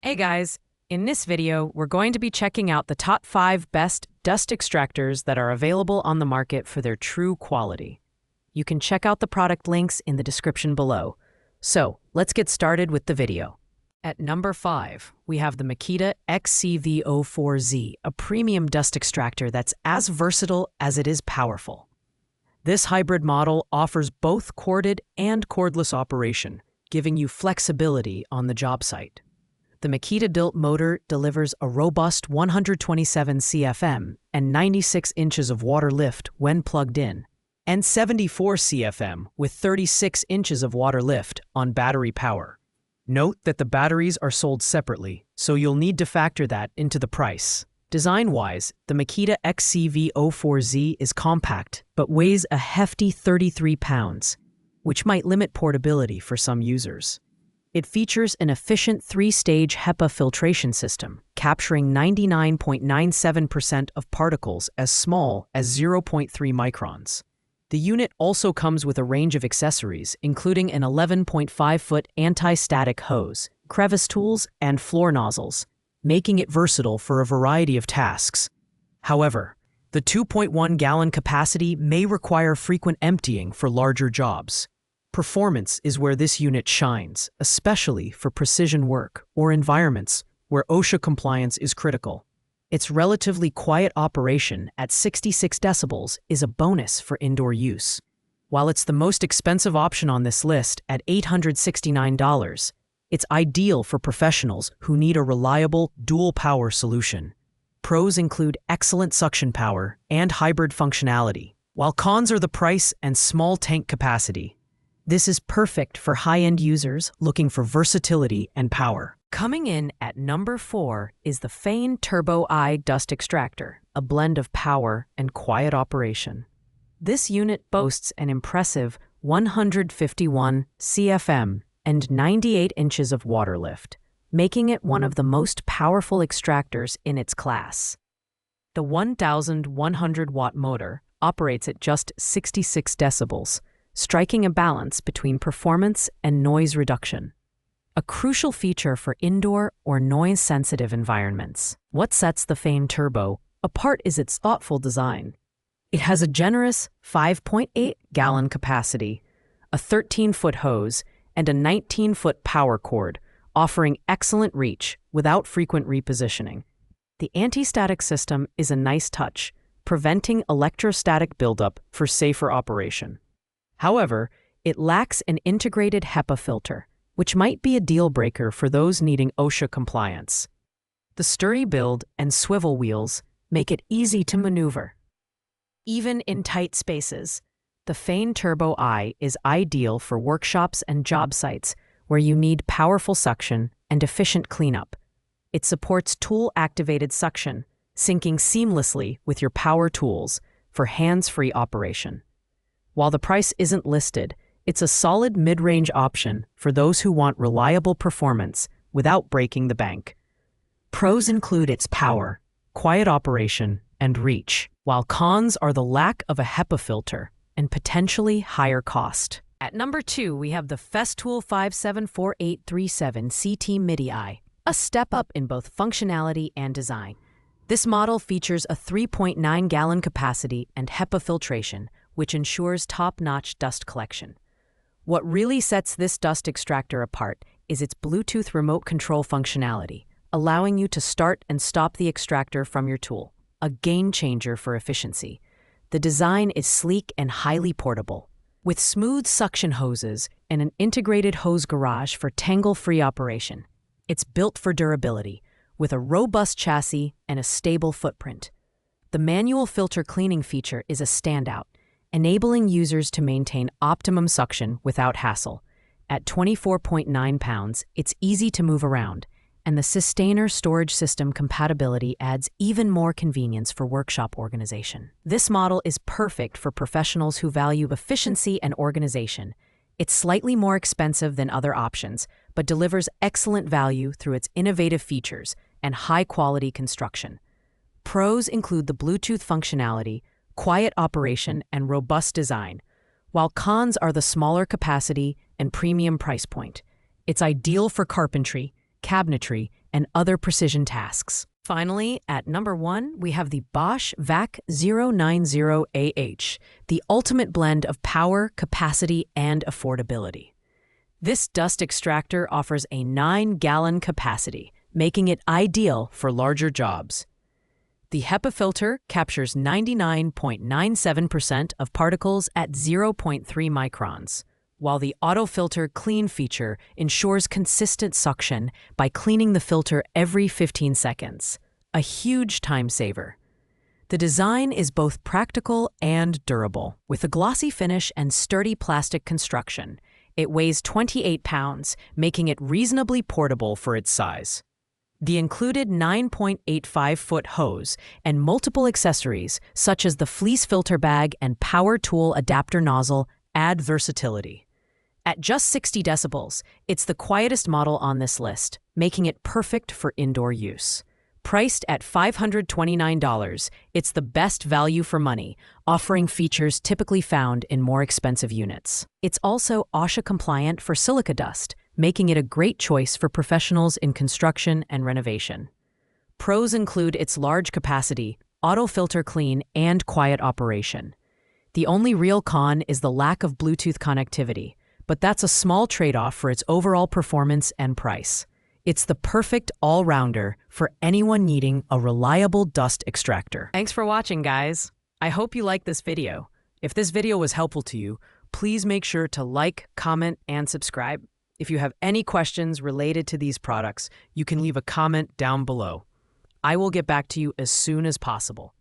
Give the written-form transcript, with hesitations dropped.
Hey guys, in this video, we're going to be checking out the top 5 best dust extractors that are available on the market for their true quality. You can check out the product links in the description below. So, let's get started with the video. At number 5, we have the Makita XCV04Z, a premium dust extractor that's as versatile as it is powerful. This hybrid model offers both corded and cordless operation, giving you flexibility on the job site. The Makita dewalt motor delivers a robust 127 CFM and 96 inches of water lift when plugged in, and 74 CFM with 36 inches of water lift on battery power. Note that the batteries are sold separately, so you'll need to factor that into the price. Design-wise, the Makita XCV04Z is compact, but weighs a hefty 33 pounds, which might limit portability for some users. It features an efficient 3-stage HEPA filtration system, capturing 99.97% of particles as small as 0.3 microns. The unit also comes with a range of accessories, including an 11.5-foot anti-static hose, crevice tools, and floor nozzles, making it versatile for a variety of tasks. However, the 2.1-gallon capacity may require frequent emptying for larger jobs. Performance is where this unit shines, especially for precision work or environments where OSHA compliance is critical. Its relatively quiet operation at 66 decibels is a bonus for indoor use. While it's the most expensive option on this list at $869, it's ideal for professionals who need a reliable dual-power solution. Pros include excellent suction power and hybrid functionality, while cons are the price and small tank capacity. This is perfect for high-end users looking for versatility and power. Coming in at number 4 is the Festool Turbo I Dust Extractor, a blend of power and quiet operation. This unit boasts an impressive 151 CFM and 98 inches of water lift, making it one of the most powerful extractors in its class. The 1,100-watt motor operates at just 66 decibels, striking a balance between performance and noise reduction. A crucial feature for indoor or noise-sensitive environments. What sets the Festool Turbo apart is its thoughtful design. It has a generous 5.8-gallon capacity, a 13-foot hose, and a 19-foot power cord, offering excellent reach without frequent repositioning. The anti-static system is a nice touch, preventing electrostatic buildup for safer operation. However, it lacks an integrated HEPA filter, which might be a deal-breaker for those needing OSHA compliance. The sturdy build and swivel wheels make it easy to maneuver. Even in tight spaces, the Festool Turbo I is ideal for workshops and job sites where you need powerful suction and efficient cleanup. It supports tool-activated suction, syncing seamlessly with your power tools for hands-free operation. While the price isn't listed, it's a solid mid-range option for those who want reliable performance without breaking the bank. Pros include its power, quiet operation, and reach, while cons are the lack of a HEPA filter and potentially higher cost. At number 2, we have the Festool 574837 CT Midi-I, a step up in both functionality and design. This model features a 3.9-gallon capacity and HEPA filtration, which ensures top-notch dust collection. What really sets this dust extractor apart is its Bluetooth remote control functionality, allowing you to start and stop the extractor from your tool, a game-changer for efficiency. The design is sleek and highly portable, with smooth suction hoses and an integrated hose garage for tangle-free operation. It's built for durability, with a robust chassis and a stable footprint. The manual filter cleaning feature is a standout, enabling users to maintain optimum suction without hassle. At 24.9 pounds, it's easy to move around, and the Sustainer storage system compatibility adds even more convenience for workshop organization. This model is perfect for professionals who value efficiency and organization. It's slightly more expensive than other options, but delivers excellent value through its innovative features and high-quality construction. Pros include the Bluetooth functionality, quiet operation, and robust design, while cons are the smaller capacity and premium price point. It's ideal for carpentry, cabinetry, and other precision tasks. Finally, at number 1, we have the Bosch Vac 090AH, the ultimate blend of power, capacity, and affordability. This dust extractor offers a 9-gallon capacity, making it ideal for larger jobs. The HEPA filter captures 99.97% of particles at 0.3 microns, while the Auto Filter Clean feature ensures consistent suction by cleaning the filter every 15 seconds, a huge time saver. The design is both practical and durable. With a glossy finish and sturdy plastic construction, it weighs 28 pounds, making it reasonably portable for its size. The included 9.85-foot hose and multiple accessories, such as the fleece filter bag and power tool adapter nozzle, add versatility. At just 60 decibels, it's the quietest model on this list, making it perfect for indoor use. Priced at $529, it's the best value for money, offering features typically found in more expensive units. It's also OSHA compliant for silica dust, making it a great choice for professionals in construction and renovation. Pros include its large capacity, auto filter clean, and quiet operation. The only real con is the lack of Bluetooth connectivity, but that's a small trade-off for its overall performance and price. It's the perfect all-rounder for anyone needing a reliable dust extractor. Thanks for watching, guys. I hope you liked this video. If this video was helpful to you, please make sure to like, comment, and subscribe. If you have any questions related to these products, you can leave a comment down below. I will get back to you as soon as possible.